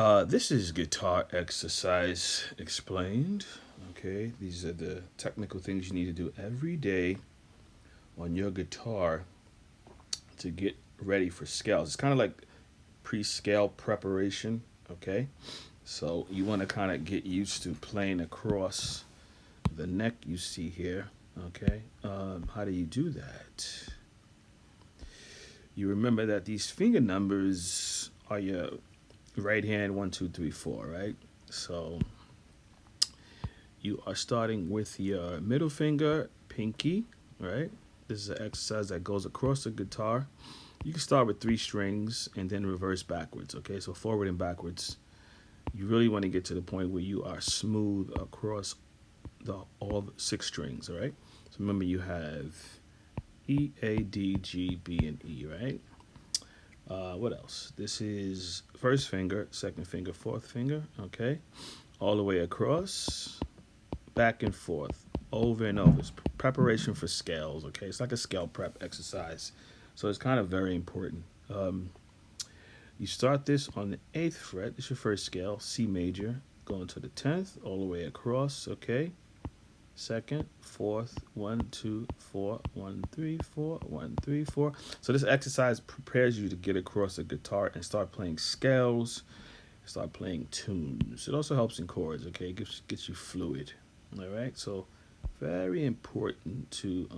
This is guitar exercise explained. Okay, these are the technical things you need to do every day on your guitar to get ready for scales. It's kind of like pre-scale preparation. Okay, so you want to kind of get used to playing across the neck you see here. Okay, how do you do that? You remember that these finger numbers are your right hand 1, 2, 3, 4, right? So you are starting with your middle finger, pinky, right? This is an exercise that goes across the guitar. You can start with 3 strings and then reverse backwards, okay? So forward and backwards. You really want to get to the point where you are smooth across all 6 strings, all right? So remember you have E, A, D, G, B, and E, right? What else? This is first finger, second finger, fourth finger, okay? All the way across, back and forth, over and over. It's preparation for scales, okay? It's like a scale prep exercise. So it's kind of very important. You start this on the 8th fret. This is your first scale, C major, going to the 10th, all the way across, okay? Second, fourth, 1, 2, 4, 1, 3, 4, 1, 3, 4. So this exercise prepares you to get across the guitar and start playing scales, start playing tunes. It also helps in chords, okay? It gets you fluid. All right, so very important to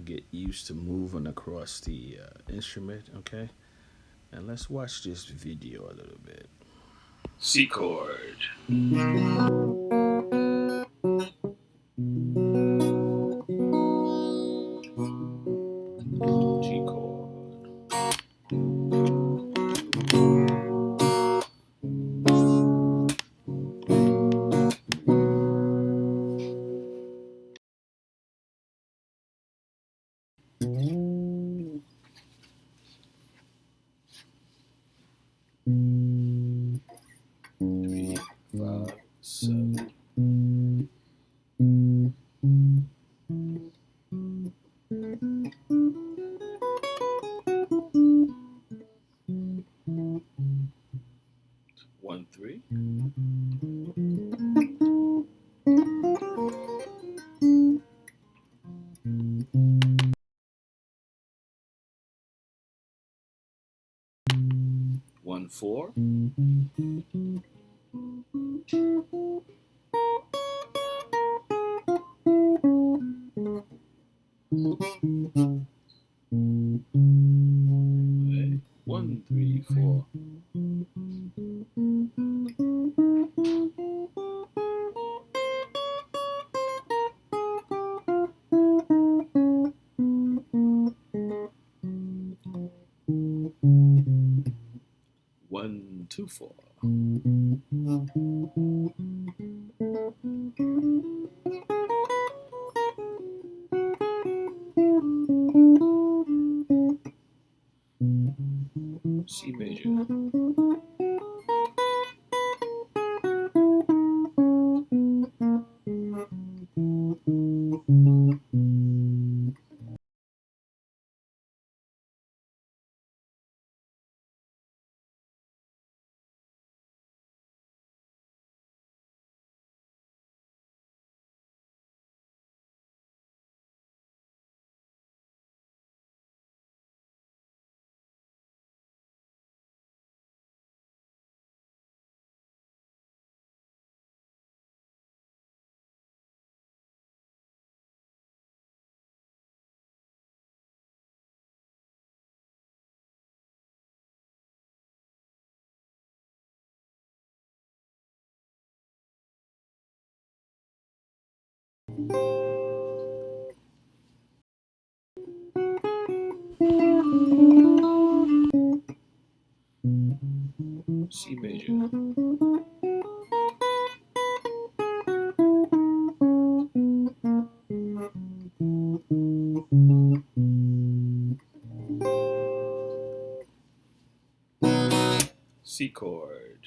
get used to moving across the instrument, okay? And let's watch this video a little bit. C chord. G chord. 3, 5, 7. 1, 3. 1, 4. 1, 3, 4. 1, 2, 4. C major. C major. C chord.